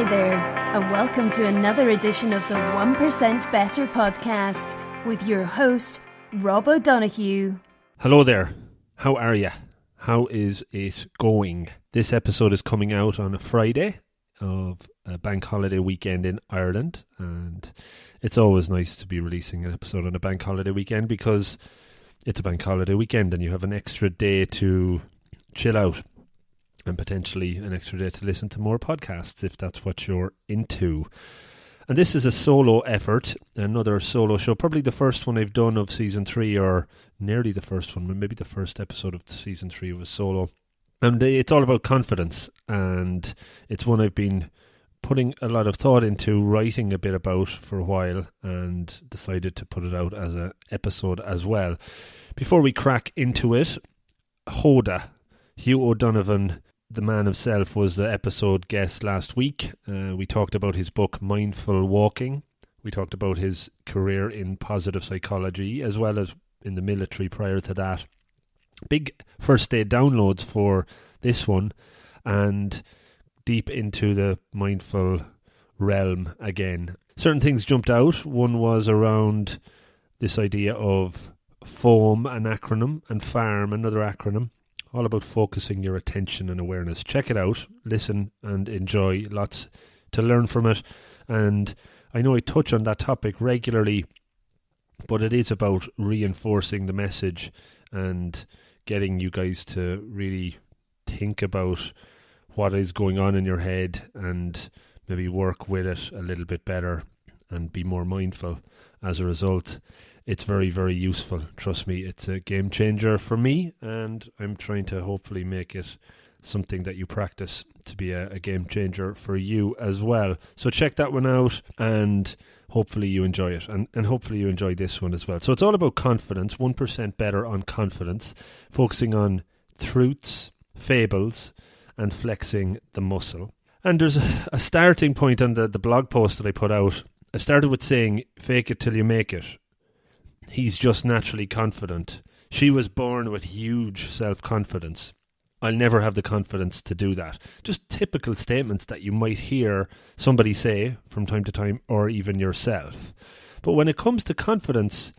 Hi there, and welcome to another edition of the 1% Better podcast with your host, Rob O'Donoghue. Hello there. How are you? How is it going? This episode is coming out on a Friday of a bank holiday weekend in Ireland, and it's always nice to be releasing an episode on a bank holiday weekend because it's a bank holiday weekend and you have an extra day to chill out and potentially an extra day to listen to more podcasts if that's what you're into. And this is a solo effort, another solo show, probably the first one I've done of season 3, or nearly the first one, maybe the first episode of season 3 was solo. And it's all about confidence, and it's one I've been putting a lot of thought into writing a bit about for a while, and decided to put it out as an episode as well. Before we crack into it, Hoda, Hugh O'Donovan, the man himself, was the episode guest last week. We talked about his book Mindful Walking. We talked about his career in positive psychology as well as in the military prior to that. Big first day downloads for this one, and deep into the mindful realm again. Certain things jumped out. One was around this idea of FOAM, an acronym, and FARM, another acronym. All about focusing your attention and awareness. Check it out, listen and enjoy. Lots to learn from it. And I know I touch on that topic regularly, but it is about reinforcing the message and getting you guys to really think about what is going on in your head and maybe work with it a little bit better and be more mindful as a result. It's very, very useful. Trust me, it's a game changer for me, and I'm trying to hopefully make it something that you practice to be a game changer for you as well. So check that one out, and hopefully you enjoy it, and hopefully you enjoy this one as well. So it's all about confidence, 1% better on confidence, focusing on truths, fables, and flexing the muscle. And there's a starting point on the blog post that I put out. I started with saying, fake it till you make it. He's just naturally confident. She was born with huge self-confidence. I'll never have the confidence to do that. Just typical statements that you might hear somebody say from time to time, or even yourself. But when it comes to confidence,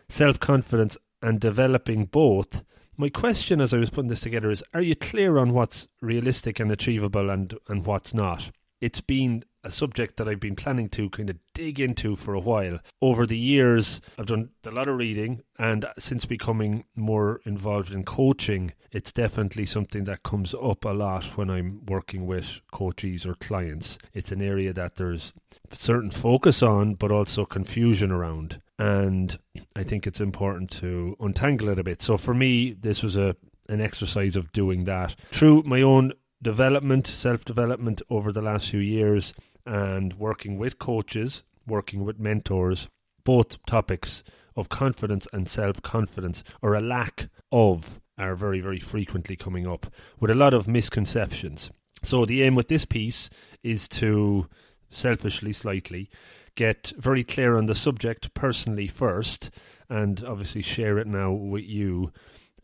self-confidence, and developing both, my question as I was putting this together is, are you clear on what's realistic and achievable and what's not? It's been a subject that I've been planning to kind of dig into for a while. Over the years, I've done a lot of reading, and since becoming more involved in coaching, it's definitely something that comes up a lot when I'm working with coachees or clients. It's an area that there's certain focus on, but also confusion around. And I think it's important to untangle it a bit. So for me, this was an exercise of doing that. Through my own development, self-development over the last few years, and working with coaches, working with mentors, both topics of confidence and self-confidence, or a lack of, are very, very frequently coming up with a lot of misconceptions. So the aim with this piece is to, selfishly slightly, get very clear on the subject personally first, and obviously share it now with you,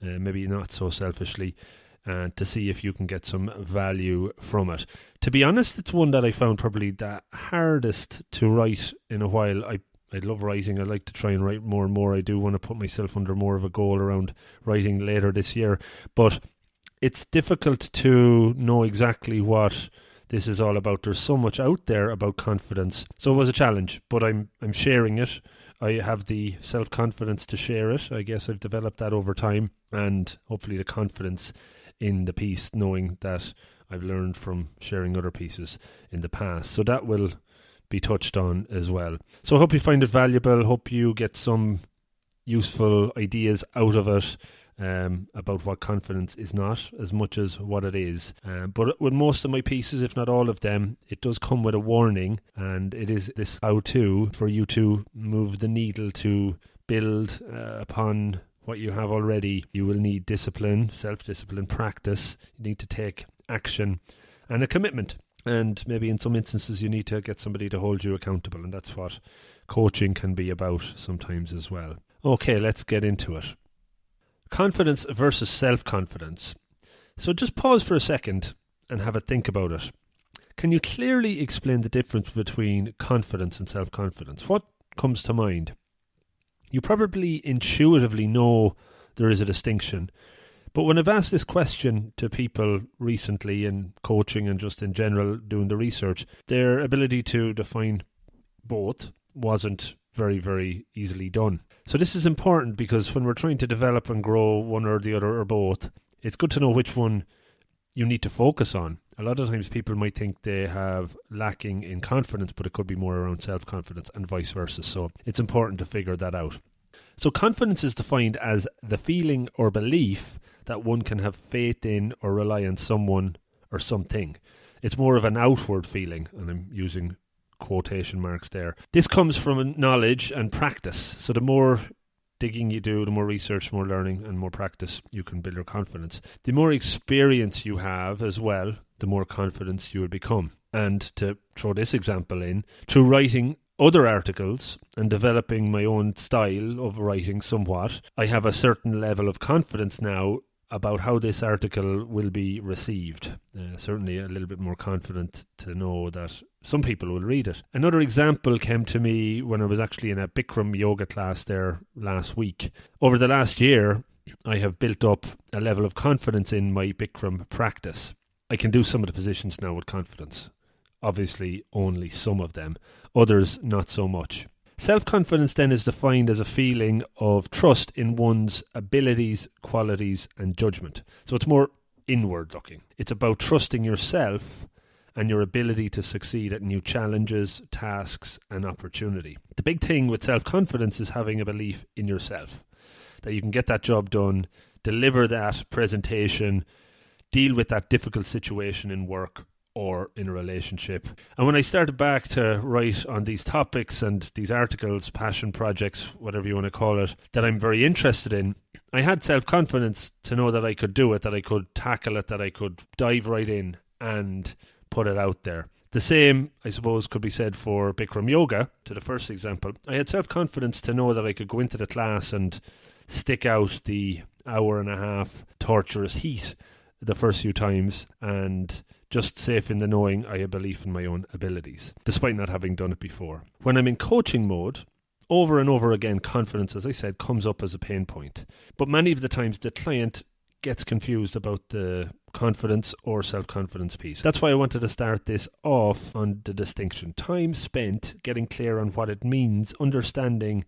maybe not so selfishly, to see if you can get some value from it. To be honest, it's one that I found probably the hardest to write in a while. I love writing. I like to try and write more and more. I do want to put myself under more of a goal around writing later this year. But it's difficult to know exactly what this is all about. There's so much out there about confidence. So it was a challenge, but I'm sharing it. I have the self-confidence to share it. I guess I've developed that over time, and hopefully the confidence in the piece, knowing that I've learned from sharing other pieces in the past. So that will be touched on as well. So I hope you find it valuable. Hope you get some useful ideas out of it, about what confidence is not as much as what it is. But with most of my pieces, if not all of them, it does come with a warning, and it is this how-to for you to move the needle to build upon what you have already. You will need discipline, self-discipline, practice. You need to take action and a commitment. And maybe in some instances you need to get somebody to hold you accountable, and that's what coaching can be about sometimes as well. Okay, let's get into it. Confidence versus self-confidence. So just pause for a second and have a think about it. Can you clearly explain the difference between confidence and self-confidence? What comes to mind? You probably intuitively know there is a distinction. But when I've asked this question to people recently in coaching and just in general doing the research, their ability to define both wasn't very, very easily done. So this is important because when we're trying to develop and grow one or the other or both, it's good to know which one you need to focus on. A lot of times people might think they have lacking in confidence, but it could be more around self-confidence and vice versa. So it's important to figure that out. So confidence is defined as the feeling or belief that one can have faith in or rely on someone or something. It's more of an outward feeling, and I'm using quotation marks there. This comes from knowledge and practice. So the more digging you do, the more research, more learning, and more practice, you can build your confidence. The more experience you have as well, the more confidence you will become. And to throw this example in, through writing other articles and developing my own style of writing somewhat, I have a certain level of confidence now about how this article will be received. Certainly a little bit more confident to know that some people will read it. Another example came to me when I was actually in a Bikram yoga class there last week. Over the last year, I have built up a level of confidence in my Bikram practice. I can do some of the positions now with confidence. Obviously, only some of them. Others, not so much. Self-confidence then is defined as a feeling of trust in one's abilities, qualities, and judgment. So it's more inward looking. It's about trusting yourself and your ability to succeed at new challenges, tasks, and opportunity. The big thing with self-confidence is having a belief in yourself, that you can get that job done, deliver that presentation, deal with that difficult situation in work or in a relationship. And when I started back to write on these topics and these articles, passion projects, whatever you want to call it, that I'm very interested in, I had self-confidence to know that I could do it, that I could tackle it, that I could dive right in and put it out there. The same, I suppose, could be said for Bikram yoga, to the first example. I had self-confidence to know that I could go into the class and stick out the hour and a half torturous heat the first few times, and just safe in the knowing I have belief in my own abilities, despite not having done it before. When I'm in coaching mode, over and over again, confidence, as I said, comes up as a pain point. But many of the times the client gets confused about the confidence or self-confidence piece. That's why I wanted to start this off on the distinction. Time spent getting clear on what it means, understanding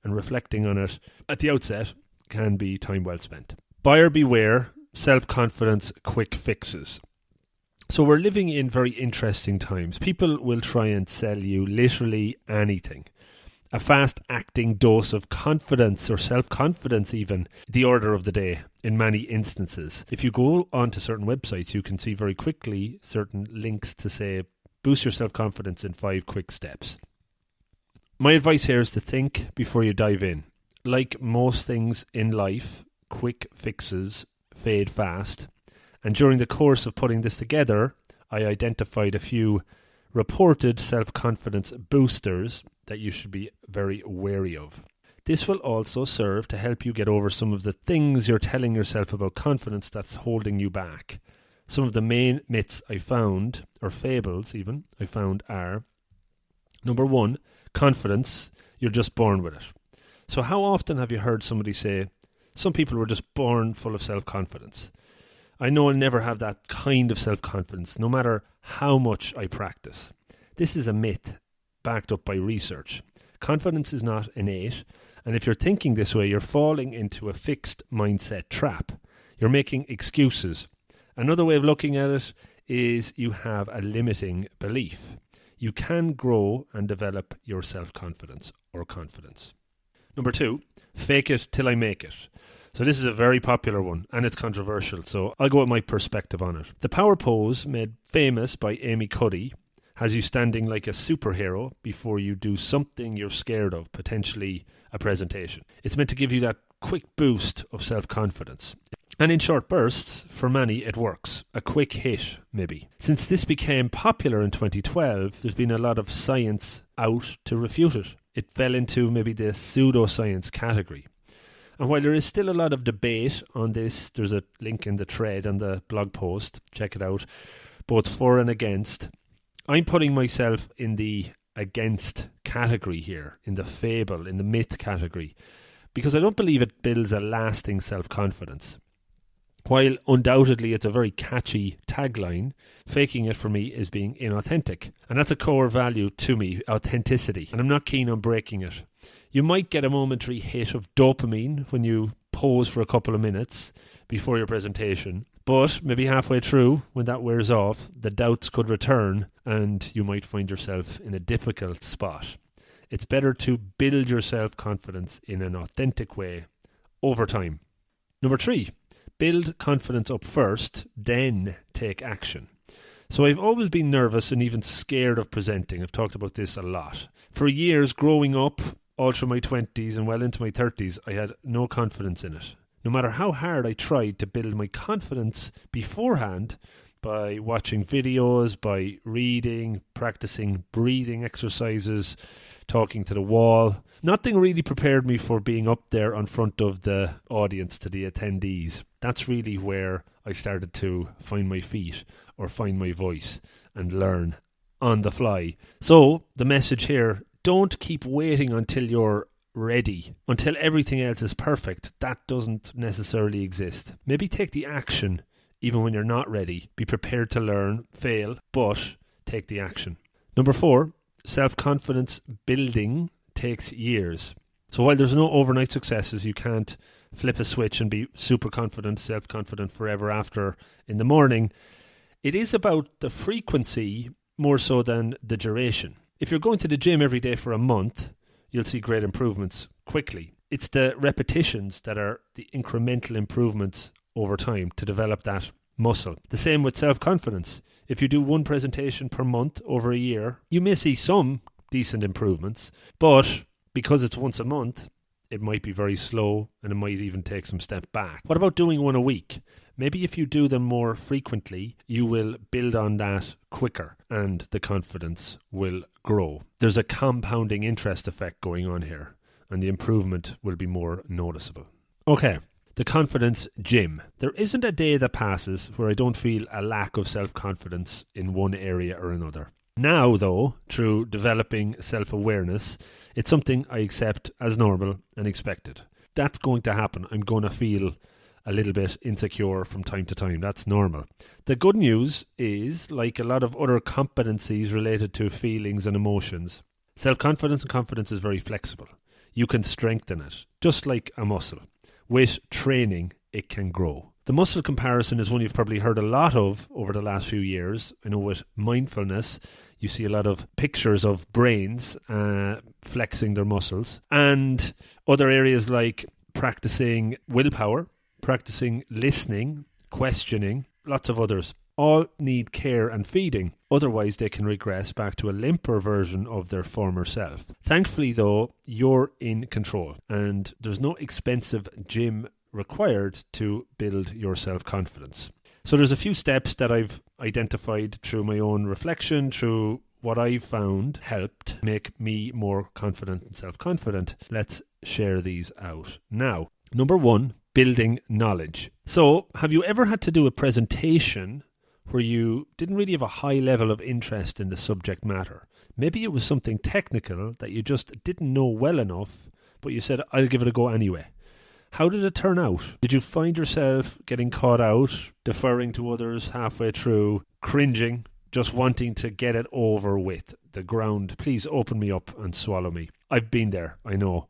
and reflecting on it at the outset can be time well spent. Buyer beware, self-confidence, quick fixes. So we're living in very interesting times. People will try and sell you literally anything. A fast-acting dose of confidence or self-confidence even, the order of the day in many instances. If you go onto certain websites, you can see very quickly certain links to say, boost your self-confidence in 5 quick steps. My advice here is to think before you dive in. Like most things in life, quick fixes fade fast. And during the course of putting this together, I identified a few reported self-confidence boosters that you should be very wary of. This will also serve to help you get over some of the things you're telling yourself about confidence that's holding you back. Some of the main myths I found, or fables even, I found are, number 1, confidence, you're just born with it. So how often have you heard somebody say, some people were just born full of self-confidence? I know I'll never have that kind of self-confidence, no matter how much I practice. This is a myth backed up by research. Confidence is not innate, and if you're thinking this way, you're falling into a fixed mindset trap. You're making excuses. Another way of looking at it is you have a limiting belief. You can grow and develop your self-confidence or confidence. Number 2, fake it till I make it. So this is a very popular one, and it's controversial, so I'll go with my perspective on it. The power pose, made famous by Amy Cuddy, has you standing like a superhero before you do something you're scared of, potentially a presentation. It's meant to give you that quick boost of self-confidence. And in short bursts, for many it works. A quick hit, maybe. Since this became popular in 2012, there's been a lot of science out to refute it. It fell into maybe the pseudoscience category. And while there is still a lot of debate on this, there's a link in the thread on the blog post, check it out, both for and against, I'm putting myself in the against category here, in the fable, in the myth category, because I don't believe it builds a lasting self-confidence. While undoubtedly it's a very catchy tagline, faking it for me is being inauthentic. And that's a core value to me, authenticity. And I'm not keen on breaking it. You might get a momentary hit of dopamine when you pose for a couple of minutes before your presentation. But maybe halfway through, when that wears off, the doubts could return and you might find yourself in a difficult spot. It's better to build your self-confidence in an authentic way over time. Number 3. Build confidence up first, then take action. So I've always been nervous and even scared of presenting. I've talked about this a lot. For years growing up, all through my 20s and well into my 30s, I had no confidence in it. No matter how hard I tried to build my confidence beforehand, by watching videos, by reading, practicing breathing exercises, talking to the wall. Nothing really prepared me for being up there in front of the audience, to the attendees. That's really where I started to find my feet or find my voice and learn on the fly. So the message here, don't keep waiting until you're ready, until everything else is perfect. That doesn't necessarily exist. Maybe take the action even when you're not ready. Be prepared to learn, fail, but take the action. Number 4, self-confidence building takes years. So while there's no overnight successes, you can't flip a switch and be super confident, self-confident forever after in the morning. It is about the frequency more so than the duration. If you're going to the gym every day for a month, you'll see great improvements quickly. It's the repetitions that are the incremental improvements over time to develop that muscle. The same with self-confidence. If you do one presentation per month over a year, you may see some decent improvements, but because it's once a month, it might be very slow and it might even take some step back. What about doing one a week? Maybe if you do them more frequently, you will build on that quicker and the confidence will grow. There's a compounding interest effect going on here and the improvement will be more noticeable. Okay. The confidence gym. There isn't a day that passes where I don't feel a lack of self-confidence in one area or another. Now, though, through developing self-awareness, it's something I accept as normal and expected. That's going to happen. I'm going to feel a little bit insecure from time to time. That's normal. The good news is, like a lot of other competencies related to feelings and emotions, self-confidence and confidence is very flexible. You can strengthen it, just like a muscle. With training, it can grow. The muscle comparison is one you've probably heard a lot of over the last few years. I know with mindfulness, you see a lot of pictures of brains flexing their muscles. And other areas like practicing willpower, practicing listening, questioning, lots of others. All need care and feeding. Otherwise, they can regress back to a limper version of their former self. Thankfully, though, you're in control and there's no expensive gym required to build your self-confidence. So there's a few steps that I've identified through my own reflection, through what I've found helped make me more confident and self-confident. Let's share these out now. Number 1, building knowledge. So have you ever had to do a presentation where you didn't really have a high level of interest in the subject matter? Maybe it was something technical that you just didn't know well enough, but you said, I'll give it a go anyway. How did it turn out? Did you find yourself getting caught out, deferring to others halfway through, cringing, just wanting to get it over with? The ground, please open me up and swallow me. I've been there, I know.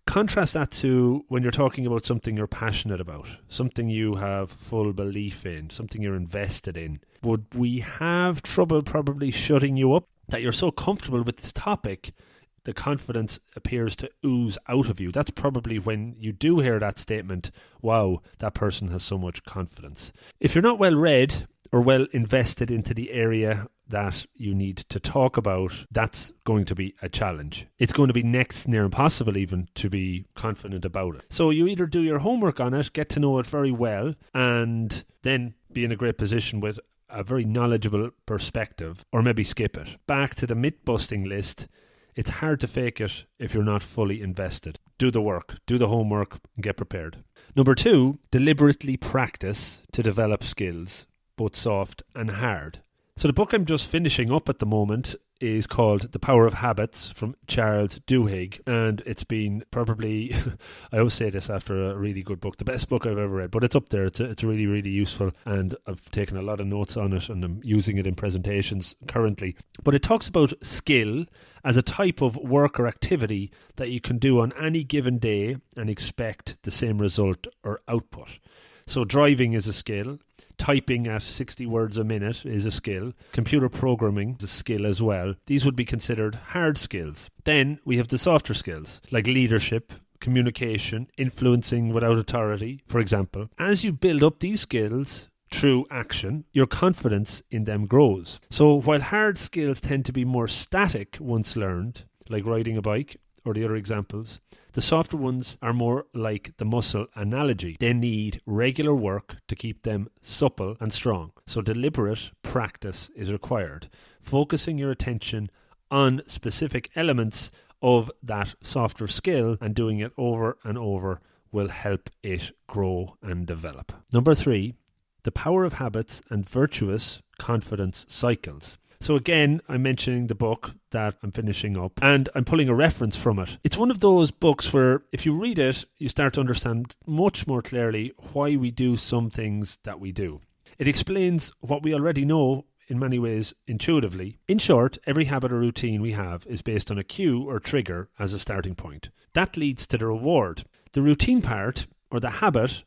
Contrast that to when you're talking about something you're passionate about, something you have full belief in, something you're invested in. Would we have trouble probably shutting you up? That you're so comfortable with this topic, the confidence appears to ooze out of you. That's probably when you do hear that statement, wow, that person has so much confidence. If you're not well read or well invested into the area that you need to talk about, that's going to be a challenge. It's going to be next near impossible even to be confident about it. So you either do your homework on it, get to know it very well, and then be in a great position with a very knowledgeable perspective, or maybe skip it. Back to the myth-busting list, it's hard to fake it if you're not fully invested. Do the work, do the homework, and get prepared. Number 2, deliberately practice to develop skills, both soft and hard. So the book I'm just finishing up at the moment is called The Power of Habits from Charles Duhigg, and it's been probably, I always say this after a really good book, the best book I've ever read, but it's up there. It's really, really useful, and I've taken a lot of notes on it, and I'm using it in presentations currently. But it talks about skill as a type of work or activity that you can do on any given day and expect the same result or output. So driving is a skill. Typing at 60 words a minute is a skill. Computer programming is a skill as well. These would be considered hard skills. Then we have the softer skills, like leadership, communication, influencing without authority, for example. As you build up these skills through action, your confidence in them grows. So while hard skills tend to be more static once learned, like riding a bike or the other examples, the softer ones are more like the muscle analogy. They need regular work to keep them supple and strong. So deliberate practice is required. Focusing your attention on specific elements of that softer skill and doing it over and over will help it grow and develop. Number 3, the power of habits and virtuous confidence cycles. So again, I'm mentioning the book that I'm finishing up, and I'm pulling a reference from it. It's one of those books where if you read it, you start to understand much more clearly why we do some things that we do. It explains what we already know in many ways intuitively. In short, every habit or routine we have is based on a cue or trigger as a starting point. That leads to the reward. The routine part, or the habit,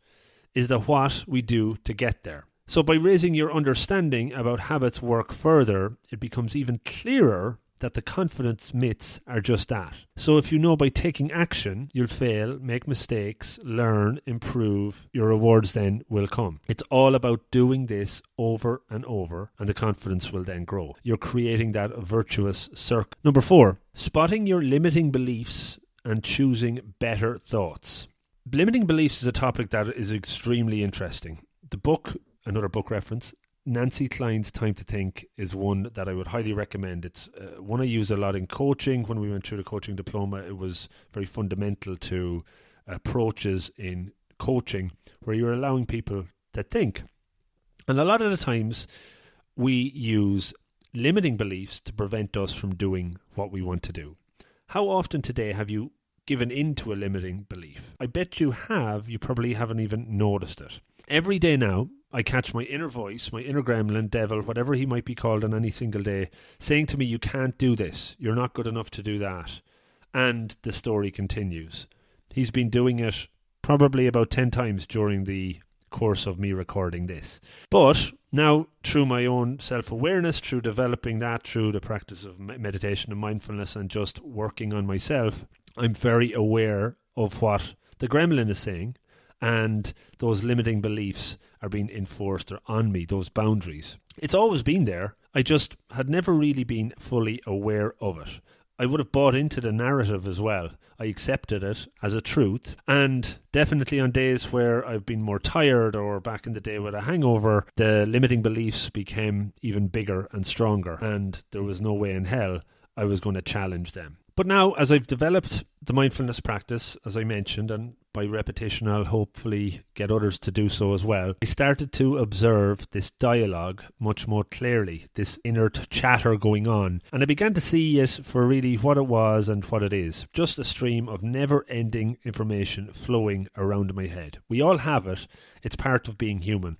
is the what we do to get there. So by raising your understanding about habits work further, it becomes even clearer that the confidence myths are just that. So if you know by taking action, you'll fail, make mistakes, learn, improve, your rewards then will come. It's all about doing this over and over, and the confidence will then grow. You're creating that virtuous circle. Number 4, spotting your limiting beliefs and choosing better thoughts. Limiting beliefs is a topic that is extremely interesting. The book, another book reference, Nancy Klein's Time to Think, is one that I would highly recommend. It's one I use a lot in coaching. When we went through the coaching diploma, it was very fundamental to approaches in coaching where you're allowing people to think. And a lot of the times we use limiting beliefs to prevent us from doing what we want to do. How often today have you given into a limiting belief? I bet you have. You probably haven't even noticed it. Every day now, I catch my inner voice, my inner gremlin, devil, whatever he might be called on any single day, saying to me, you can't do this. You're not good enough to do that. And the story continues. He's been doing it probably about 10 times during the course of me recording this. But now, through my own self-awareness, through developing that, through the practice of meditation and mindfulness and just working on myself, I'm very aware of what the gremlin is saying, and those limiting beliefs are being enforced on me, those boundaries. It's always been there. I just had never really been fully aware of it. I would have bought into the narrative as well. I accepted it as a truth, and definitely on days where I've been more tired or back in the day with a hangover, the limiting beliefs became even bigger and stronger, and there was no way in hell I was going to challenge them. But now, as I've developed the mindfulness practice, as I mentioned, and by repetition I'll hopefully get others to do so as well, I started to observe this dialogue much more clearly, this inner chatter going on, and I began to see it for really what it was and what it is, just a stream of never-ending information flowing around my head. We all have it. It's part of being human.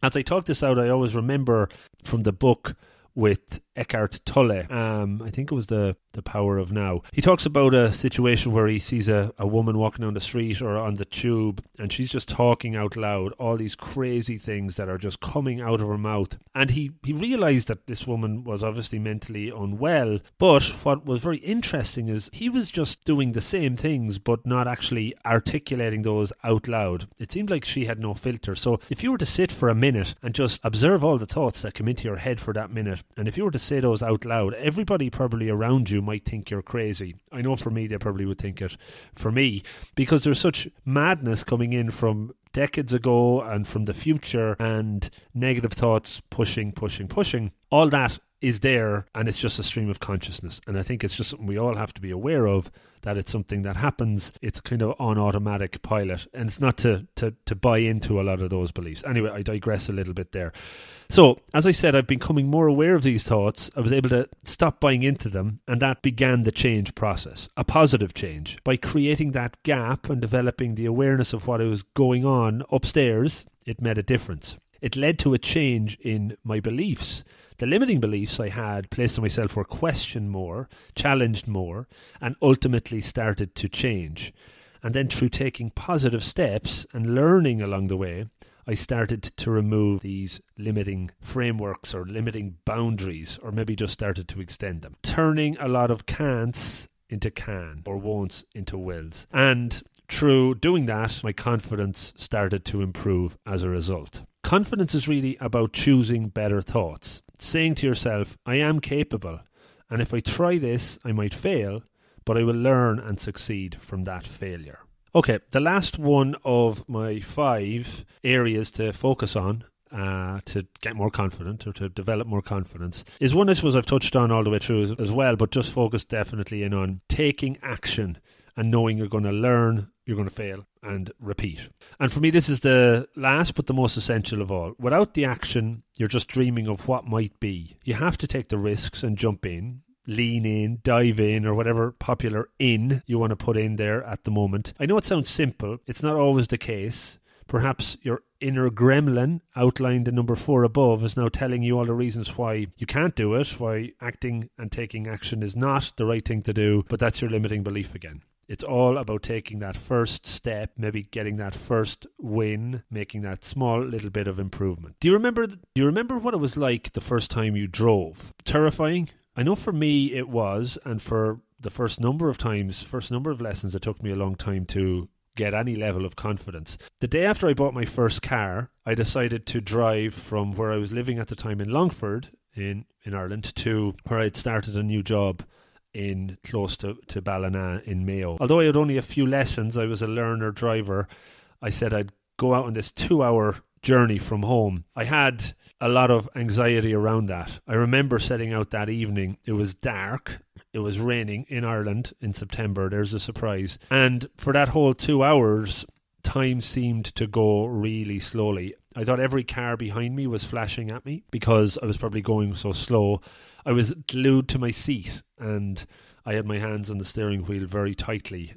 As I talk this out, I always remember from the book with Eckhart Tolle, I think it was the Power of Now. He talks about a situation where he sees a woman walking down the street or on the tube, and she's just talking out loud all these crazy things that are just coming out of her mouth. And he realized that this woman was obviously mentally unwell, but what was very interesting is he was just doing the same things but not actually articulating those out loud. It seemed like she had no filter. So if you were to sit for a minute and just observe all the thoughts that come into your head for that minute, and if you were to say those out loud, everybody probably around you might think you're crazy. I know for me, they probably would think it for me, because there's such madness coming in from decades ago and from the future, and negative thoughts pushing. All that is there, and it's just a stream of consciousness. And I think it's just something we all have to be aware of, that it's something that happens. It's kind of on automatic pilot, and it's not to buy into a lot of those beliefs. Anyway, I digress a little bit there. So, as I said, I've been becoming more aware of these thoughts. I was able to stop buying into them, and that began the change process, a positive change. By creating that gap and developing the awareness of what was going on upstairs, it made a difference. It led to a change in my beliefs. The limiting beliefs I had placed on myself were questioned more, challenged more, and ultimately started to change. And then through taking positive steps and learning along the way, I started to remove these limiting frameworks or limiting boundaries, or maybe just started to extend them. Turning a lot of can'ts into can, or won'ts into wills. And through doing that, my confidence started to improve as a result. Confidence is really about choosing better thoughts. Saying to yourself, I am capable, and if I try this, I might fail, but I will learn and succeed from that failure. Okay, the last one of my 5 areas to focus on to get more confident or to develop more confidence is one I suppose I've touched on all the way through as well, but just focus definitely in on taking action and knowing you're going to learn, you're going to fail, and repeat. And for me, this is the last but the most essential of all. Without the action, you're just dreaming of what might be. You have to take the risks and jump in. Lean in, dive in, or whatever popular in you want to put in there at the moment. I know it sounds simple. It's not always the case. Perhaps your inner gremlin, outlined in number 4 above, is now telling you all the reasons why you can't do it, why acting and taking action is not the right thing to do, but that's your limiting belief again. It's all about taking that first step, maybe getting that first win, making that small little bit of improvement. Do you remember what it was like the first time you drove? Terrifying? I know for me it was, and for the first number of lessons, it took me a long time to get any level of confidence. The day after I bought my first car, I decided to drive from where I was living at the time in Longford in Ireland to where I'd started a new job in close to Ballina in Mayo. Although I had only a few lessons, I was a learner driver. I said I'd go out on this 2-hour journey from home. I had a lot of anxiety around that. I remember setting out that evening. It was dark. It was raining in Ireland in September. There's a surprise. And for that whole 2 hours, time seemed to go really slowly. I thought every car behind me was flashing at me because I was probably going so slow. I was glued to my seat and I had my hands on the steering wheel very tightly.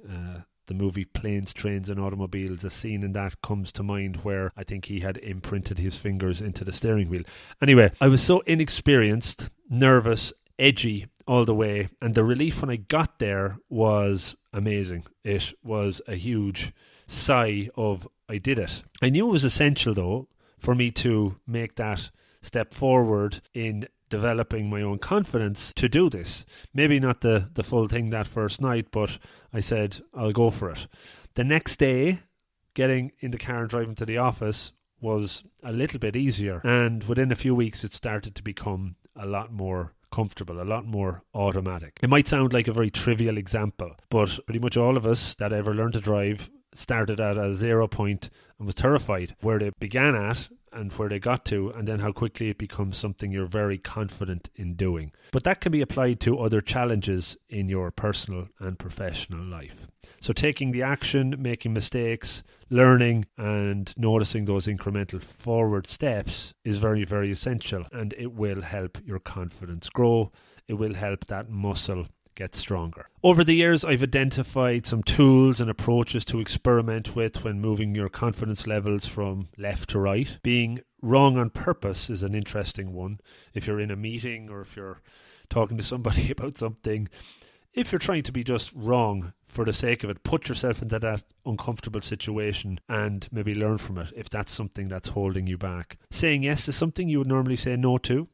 The movie Planes, Trains and Automobiles, a scene in that comes to mind where I think he had imprinted his fingers into the steering wheel. Anyway, I was so inexperienced, nervous, edgy all the way, and the relief when I got there was amazing. It was a huge sigh of I did it. I knew it was essential though for me to make that step forward in developing my own confidence to do this. Maybe not the full thing that first night, but I said I'll go for it. The next day, getting in the car and driving to the office was a little bit easier, and within a few weeks it started to become a lot more comfortable, a lot more automatic. It might sound like a very trivial example, but pretty much all of us that ever learned to drive started at a 0 point and was terrified where they began at and where they got to, and then how quickly it becomes something you're very confident in doing. But that can be applied to other challenges in your personal and professional life. So taking the action, making mistakes, learning and noticing those incremental forward steps is very, very essential, and it will help your confidence grow. It will help that muscle get stronger. Over the years, I've identified some tools and approaches to experiment with when moving your confidence levels from left to right. Being wrong on purpose is an interesting one. If you're in a meeting or if you're talking to somebody about something, if you're trying to be just wrong for the sake of it, put yourself into that uncomfortable situation and maybe learn from it if that's something that's holding you back. Saying yes to something you would normally say no to,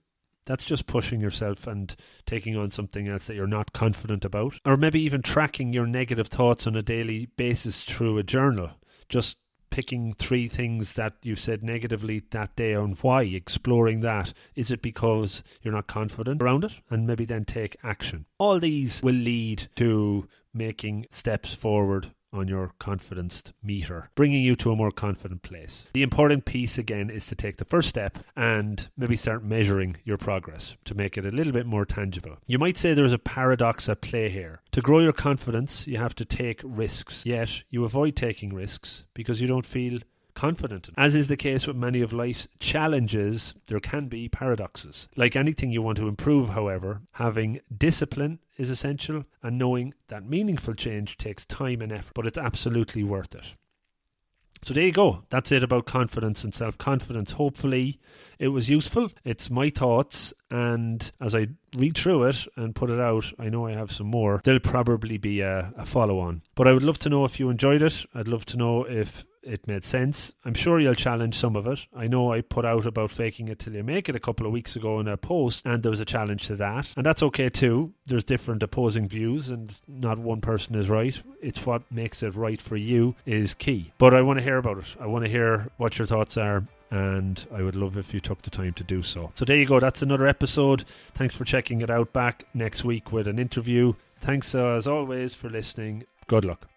that's just pushing yourself and taking on something else that you're not confident about. Or maybe even tracking your negative thoughts on a daily basis through a journal. Just picking 3 things that you said negatively that day and why, exploring that. Is it because you're not confident around it? And maybe then take action. All these will lead to making steps forward on your confidence meter, bringing you to a more confident place. The important piece again is to take the first step and maybe start measuring your progress to make it a little bit more tangible. You might say there's a paradox at play here. To grow your confidence, you have to take risks, yet you avoid taking risks because you don't feel confident. As is the case with many of life's challenges, there can be paradoxes. Like anything you want to improve, however, having discipline is essential, and knowing that meaningful change takes time and effort, but it's absolutely worth it. So there you go. That's it about confidence and self-confidence. Hopefully it was useful. It's my thoughts, and as I read through it and put it out, I know I have some more. There'll probably be a follow-on. But I would love to know if you enjoyed it. I'd love to know if it made sense. I'm sure you'll challenge some of it. I know I put out about faking it till you make it a couple of weeks ago in a post, and there was a challenge to that. And that's okay too. There's different opposing views, and not one person is right. It's what makes it right for you is key. But I want to hear about it. I want to hear what your thoughts are, and I would love if you took the time to do so. So there you go. That's another episode. Thanks for checking it out. Back next week with an interview. Thanks as always for listening. Good luck.